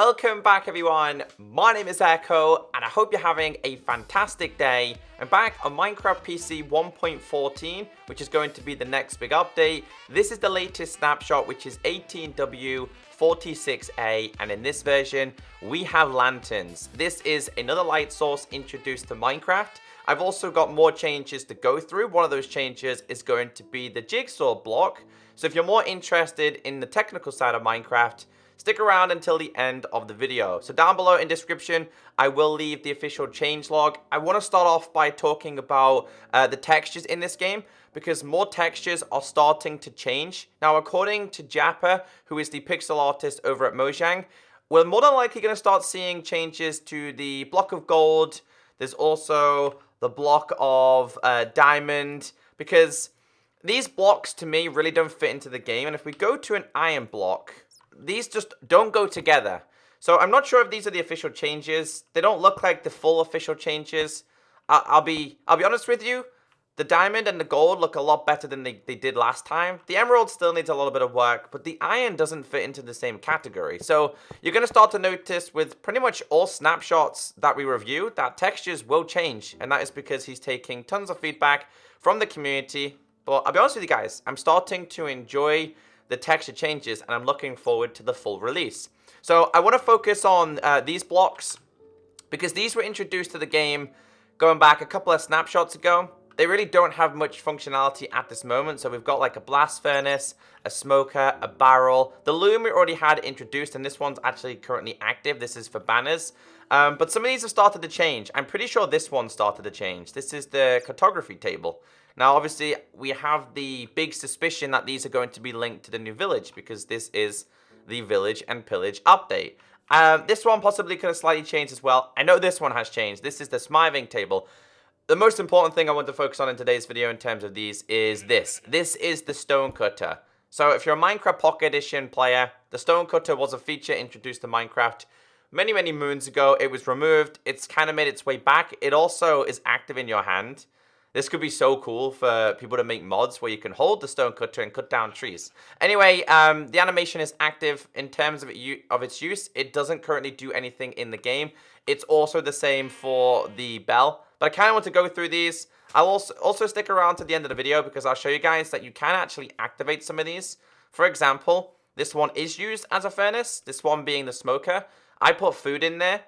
Welcome back everyone, my name is Echo and I hope you're having a fantastic day. I'm back on Minecraft PC 1.14, which is going to be the next big update. This is the latest snapshot, which is 18W46A, and in this version we have lanterns. This is another light source introduced to Minecraft. I've also got more changes to go through. One of those changes is going to be the Jigsaw block. So if you're more interested in the technical side of Minecraft, stick around until the end of the video. So down below in description, I will leave the official changelog. I want to start off by talking about the textures in this game, because more textures are starting to change. Now, according to Japper, who is the pixel artist over at Mojang, we're more than likely going to start seeing changes to the block of gold. There's also the block of diamond, because these blocks to me really don't fit into the game. And if we go to an iron block, these just don't go together. So I'm not sure if these are the official changes. They don't look like the full official changes. I'll be honest with you. The diamond and the gold look a lot better than they did last time. The emerald still needs a little bit of work, but the iron doesn't fit into the same category. So you're going to start to notice with pretty much all snapshots that we review that textures will change. And that is because he's taking tons of feedback from the community. But I'll be honest with you guys, I'm starting to enjoy the texture changes and I'm looking forward to the full release. So I want to focus on these blocks because these were introduced to the game going back a couple of snapshots ago. They really don't have much functionality at this moment. So we've got like a blast furnace, a smoker, a barrel. The loom we already had introduced, and this one's actually currently active. This is for banners. But some of these have started to change. I'm pretty sure this one started to change. This is the cartography table. Now, obviously, we have the big suspicion that these are going to be linked to the new village because this is the village and pillage update. This one possibly could have slightly changed as well. I know this one has changed. This is the smithing table. The most important thing I want to focus on in today's video in terms of these is this. This is the stone cutter. So if you're a Minecraft Pocket Edition player, the stone cutter was a feature introduced to Minecraft many, many moons ago. It was removed. It's kind of made its way back. It also is active in your hand. This could be so cool for people to make mods where you can hold the stone cutter and cut down trees. Anyway, the animation is active in terms of its use. It doesn't currently do anything in the game. It's also the same for the bell. But I kind of want to go through these. I'll also stick around to the end of the video because I'll show you guys that you can actually activate some of these. For example, this one is used as a furnace. This one being the smoker. I put food in there.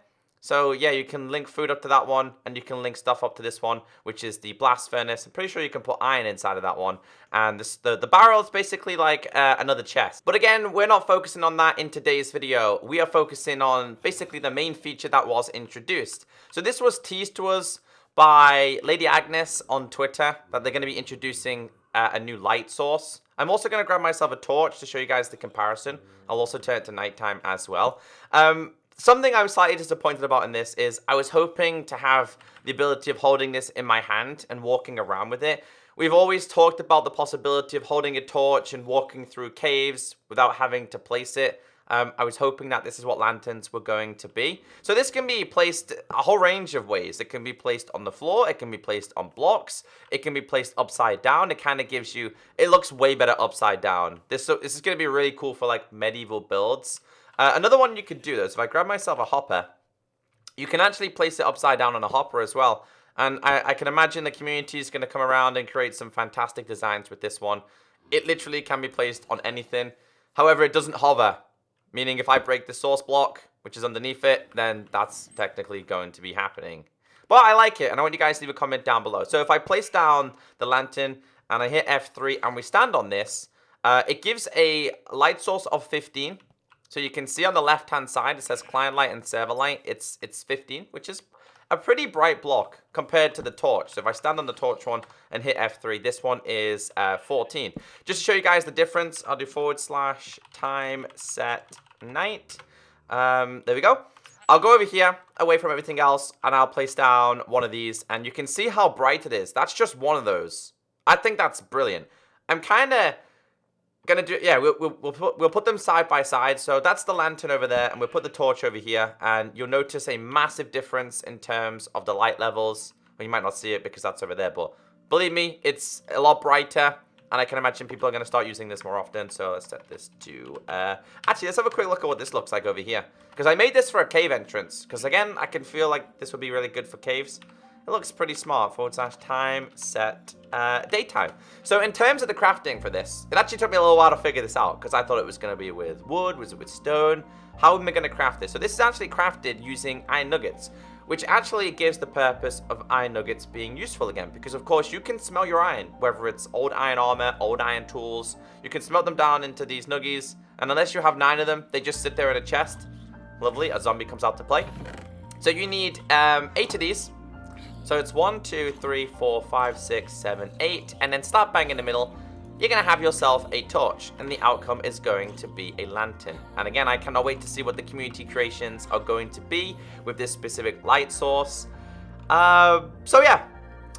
So yeah, you can link food up to that one, and you can link stuff up to this one, which is the blast furnace. I'm pretty sure you can put iron inside of that one. And the barrel is basically like another chest. But again, we're not focusing on that in today's video. We are focusing on basically the main feature that was introduced. So this was teased to us by Lady Agnes on Twitter, that they're going to be introducing a new light source. I'm also going to grab myself a torch to show you guys the comparison. I'll also turn it to nighttime as well. Something I was slightly disappointed about in this is I was hoping to have the ability of holding this in my hand and walking around with it. We've always talked about the possibility of holding a torch and walking through caves without having to place it. I was hoping that this is what lanterns were going to be. So this can be placed a whole range of ways. It can be placed on the floor. It can be placed on blocks. It can be placed upside down. It kind of gives you, it looks way better upside down. This is going to be really cool for like medieval builds. Another one you could do though is if I grab myself a hopper, you can actually place it upside down on a hopper as well. And I can imagine the community is going to come around and create some fantastic designs with this one. It literally can be placed on anything. However, it doesn't hover. Meaning if I break the source block, which is underneath it, then that's technically going to be happening. But I like it, and I want you guys to leave a comment down below. So if I place down the lantern, and I hit F3, and we stand on this, it gives a light source of 15. So you can see on the left-hand side, it says client light and server light. It's 15, which is a pretty bright block compared to the torch. So if I stand on the torch one and hit F3, this one is 14. Just to show you guys the difference, I'll do /time set night. There we go. I'll go over here, away from everything else, and I'll place down one of these, and you can see how bright it is. That's just one of those. I think that's brilliant. I'm kind of gonna do, yeah, we'll put them side by side. So that's the lantern over there, and we'll put the torch over here, and you'll notice a massive difference in terms of the light levels. Well, you might not see it because that's over there, but believe me, it's a lot brighter. and I can imagine people are going to start using this more often. So let's set this to... actually, let's have a quick look at what this looks like over here. Because I made this for a cave entrance. Because again, I can feel like this would be really good for caves. It looks pretty smart. /time set daytime. So in terms of the crafting for this, it actually took me a little while to figure this out. Because I thought it was going to be with wood. Was it with stone? How am I going to craft this? So this is actually crafted using iron nuggets, which actually gives the purpose of iron nuggets being useful again. Because, of course, you can smelt your iron, whether it's old iron armor, old iron tools. You can smelt them down into these nuggies, and unless you have 9 of them, they just sit there in a chest. Lovely, a zombie comes out to play. So you need 8 of these. So it's 1, 2, 3, 4, 5, 6, 7, 8, and then start bang in the middle. You're going to have yourself a torch, and the outcome is going to be a lantern. And again, I cannot wait to see what the community creations are going to be with this specific light source. So yeah,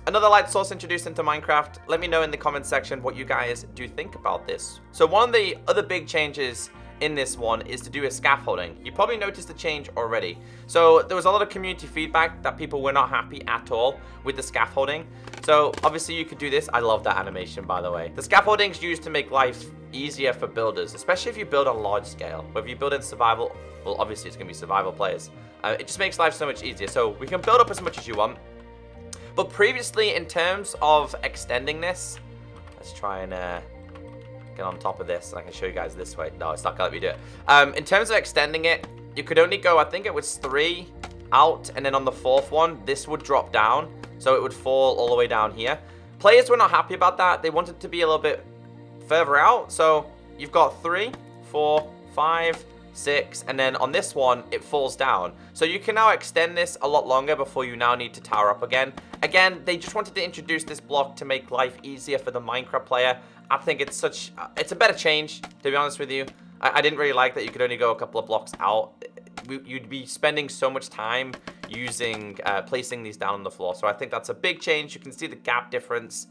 another light source introduced into Minecraft. Let me know in the comment section what you guys do think about this. So one of the other big changes in this one is to do with scaffolding. You probably noticed the change already. So there was a lot of community feedback that people were not happy at all with the scaffolding. So obviously you could do this. I love that animation, by the way. The scaffolding is used to make life easier for builders, especially if you build on large scale. Whether you build in survival, well, obviously it's gonna be survival players. It just makes life so much easier. So we can build up as much as you want. But previously, in terms of extending this, let's try and get on top of this, and I can show you guys this way. No, it's not gonna let me do it. In terms of extending it, you could only go, I think it was 3 out, and then on the 4th one, this would drop down, so it would fall all the way down here. Players were not happy about that. They wanted to be a little bit further out, so you've got 3, 4, 5, 6, and then on this one, it falls down. So you can now extend this a lot longer before you now need to tower up again. Again, they just wanted to introduce this block to make life easier for the Minecraft player. I think it's a better change, to be honest with you. I didn't really like that you could only go a couple of blocks out. You'd be spending so much time using, placing these down on the floor. So I think that's a big change. You can see the gap difference.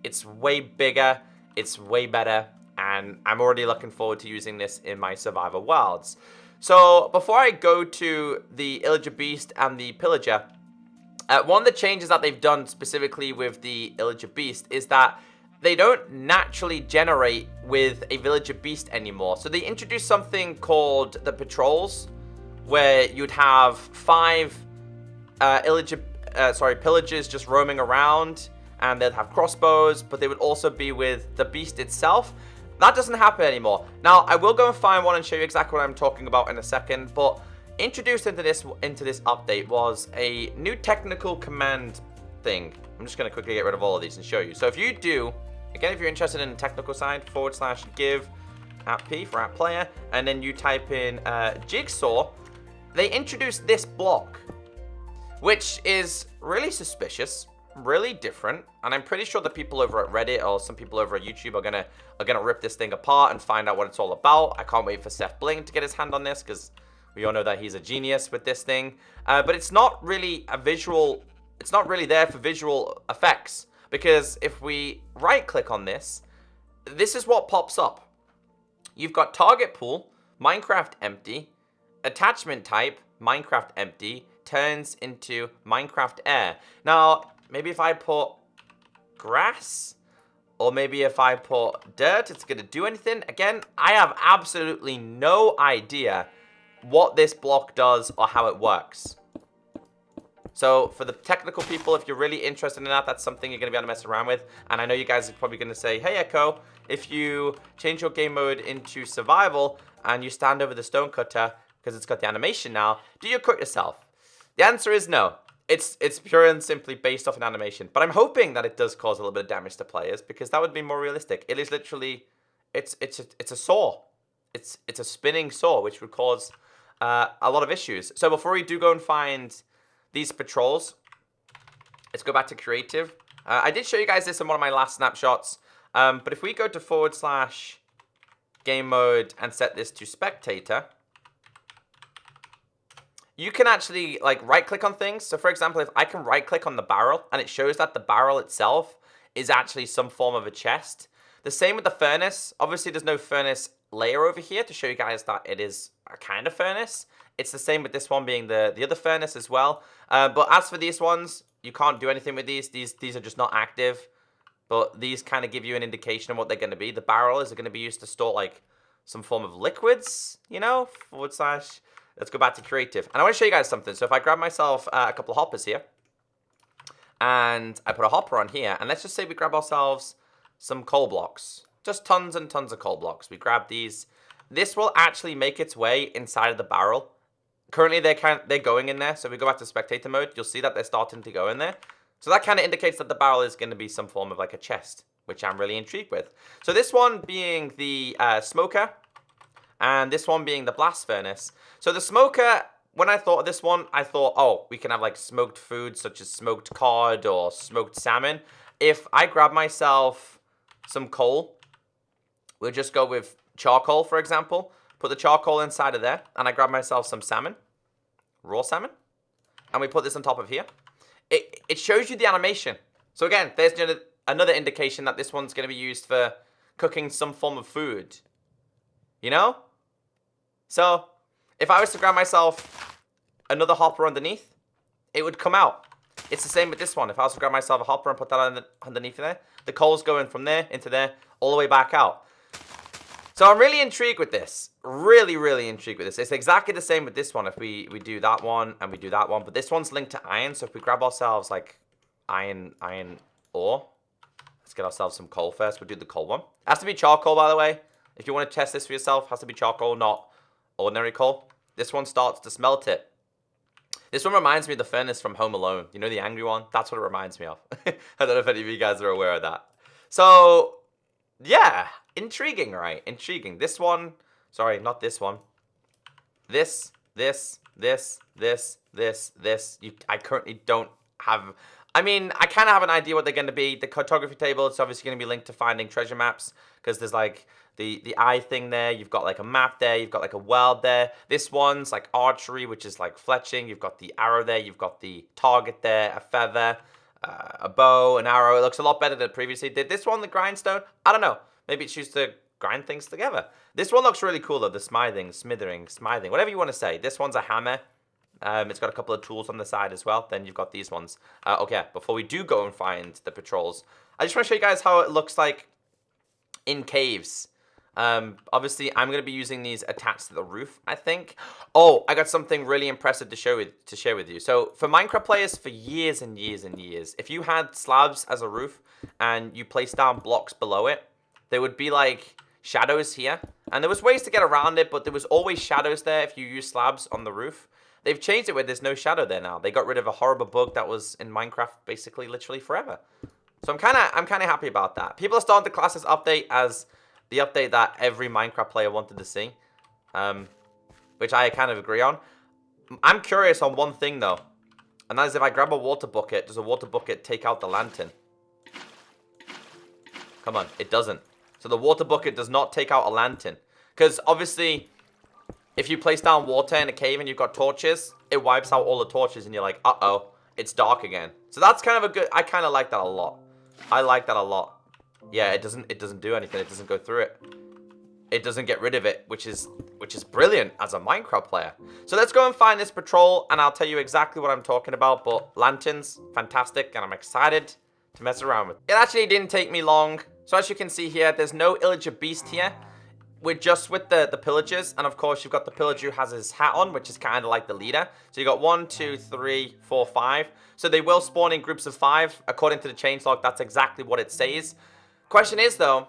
It's way bigger. It's way better. And I'm already looking forward to using this in my survival worlds. So before I go to the Illager Beast and the Pillager, one of the changes that they've done specifically with the Illager Beast is that they don't naturally generate with a Villager Beast anymore. So they introduced something called the Patrols, where you'd have 5 Pillagers just roaming around, and they'd have crossbows, but they would also be with the Beast itself. That doesn't happen anymore. Now, I will go and find one and show you exactly what I'm talking about in a second, but introduced into this update was a new technical command thing. I'm just going to quickly get rid of all of these and show you. So if you do, again, if you're interested in the technical side, /give @p for @player, and then you type in Jigsaw, they introduced this block, which is really suspicious, really different, and I'm pretty sure the people over at Reddit or some people over at YouTube are gonna rip this thing apart and find out what it's all about. I can't wait for Seth Bling to get his hand on this, because we all know that he's a genius with this thing. But it's not really a visual. It's not really there for visual effects, because if we right click on this, this is what pops up. You've got target pool, Minecraft empty, attachment type, Minecraft empty, turns into Minecraft air. Now, maybe if I put grass, or maybe if I put dirt, it's going to do anything. Again, I have absolutely no idea what this block does or how it works. So for the technical people, if you're really interested in that, that's something you're going to be able to mess around with. And I know you guys are probably going to say, hey, Echo, if you change your game mode into survival and you stand over the stone cutter, because it's got the animation now, do you cut yourself? The answer is no. It's pure and simply based off an animation. But I'm hoping that it does cause a little bit of damage to players, because that would be more realistic. It is literally, it's a saw. It's a spinning saw, which would cause a lot of issues. So before we do go and find these patrols, let's go back to creative. I did show you guys this in one of my last snapshots. But if we go to /game mode and set this to spectator, you can actually like right click on things. So for example, if I can right click on the barrel and it shows that the barrel itself is actually some form of a chest. The same with the furnace. Obviously there's no furnace layer over here to show you guys that it is a kind of furnace. It's the same with this one being the other furnace as well. But as for these ones, you can't do anything with these. These are just not active. but these kind of give you an indication of what they're going to be. The barrel is going to be used to store like some form of liquids, you know, / let's go back to creative. And I want to show you guys something. So if I grab myself a couple of hoppers here, and I put a hopper on here, and let's just say we grab ourselves some coal blocks, just tons and tons of coal blocks. We grab these. This will actually make its way inside of the barrel. Currently, they're going in there. So if we go back to spectator mode, you'll see that they're starting to go in there. So that kind of indicates that the barrel is going to be some form of like a chest, which I'm really intrigued with. So this one being the smoker, and this one being the blast furnace. So the smoker, when I thought of this one, I thought, oh, we can have like smoked foods such as smoked cod or smoked salmon. If I grab myself some coal, we'll just go with charcoal, for example. Put the charcoal inside of there, and I grab myself some salmon, raw salmon, and we put this on top of here. It shows you the animation. So again, there's another indication that this one's going to be used for cooking some form of food. You know? So if I was to grab myself another hopper underneath, it would come out. It's the same with this one. If I was to grab myself a hopper and put that underneath there, the coal's going from there into there, all the way back out. So I'm really intrigued with this. Really, really intrigued with this. It's exactly the same with this one. If we do that one and we do that one. But this one's linked to iron. So if we grab ourselves like iron ore. Let's get ourselves some coal first. We'll do the coal one. It has to be charcoal, by the way. If you want to test this for yourself, it has to be charcoal, not ordinary coal. This one starts to smelt it. This one reminds me of the furnace from Home Alone. You know, the angry one? That's what it reminds me of. I don't know if any of you guys are aware of that. So, yeah. Intriguing, right? Intriguing. This one, sorry, not this one. This. I currently don't have, I mean, I kind of have an idea what they're going to be. The cartography table, it's obviously going to be linked to finding treasure maps, because there's like the eye thing there. You've got like a map there. You've got like a world there. This one's like archery, which is like fletching. You've got the arrow there. You've got the target there, a feather, a bow, an arrow. It looks a lot better than it previously did. This one, the grindstone, I don't know. Maybe it's used to grind things together. This one looks really cool though. The smithing, whatever you want to say. This one's a hammer. It's got a couple of tools on the side as well. Then you've got these ones. Okay, before we do go and find the patrols, I just want to show you guys how it looks like in caves. Obviously, I'm going to be using these attached to the roof, I think. Oh, I got something really impressive to share with you. So for Minecraft players, for years and years and years, if you had slabs as a roof and you placed down blocks below it, there would be like shadows here. And there was ways to get around it, but there was always shadows there if you use slabs on the roof. They've changed it where there's no shadow there now. They got rid of a horrible bug that was in Minecraft basically literally forever. So I'm kind of happy about that. People are starting to class this update as the update that every Minecraft player wanted to see, which I kind of agree on. I'm curious on one thing though, and that is if I grab a water bucket, does a water bucket take out the lantern? Come on, it doesn't. So the water bucket does not take out a lantern, because obviously if you place down water in a cave and you've got torches, it wipes out all the torches and you're like, uh-oh, it's dark again. So that's kind of a good, I kind of like that a lot. I like that a lot. Yeah, it doesn't do anything. It doesn't go through it. It doesn't get rid of it, which is brilliant as a Minecraft player. So let's go and find this patrol, and I'll tell you exactly what I'm talking about. But lanterns, fantastic, and I'm excited to mess around with. It actually didn't take me long. So as you can see here, there's no illager beast here. We're just with the pillagers, and of course you've got the pillager who has his hat on, which is kind of like the leader. So you got 1, 2, 3, 4, 5. So they will spawn in groups of 5. According to the changelog, that's exactly what it says. Question is though,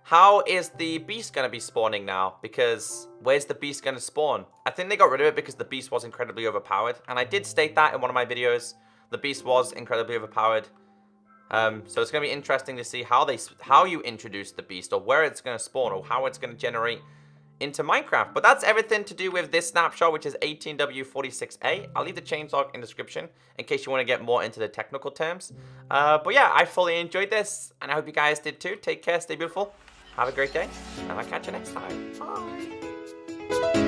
how is the beast going to be spawning now? Because where's the beast going to spawn? I think they got rid of it because the beast was incredibly overpowered. And I did state that in one of my videos. The beast was incredibly overpowered. So it's going to be interesting to see how you introduce the beast, or where it's going to spawn, or how it's going to generate into Minecraft. But that's everything to do with this snapshot, which is 18W46A. I'll leave the changelog in the description in case you want to get more into the technical terms. But yeah, I fully enjoyed this, and I hope you guys did too. Take care, stay beautiful, have a great day, and I'll catch you next time. Bye.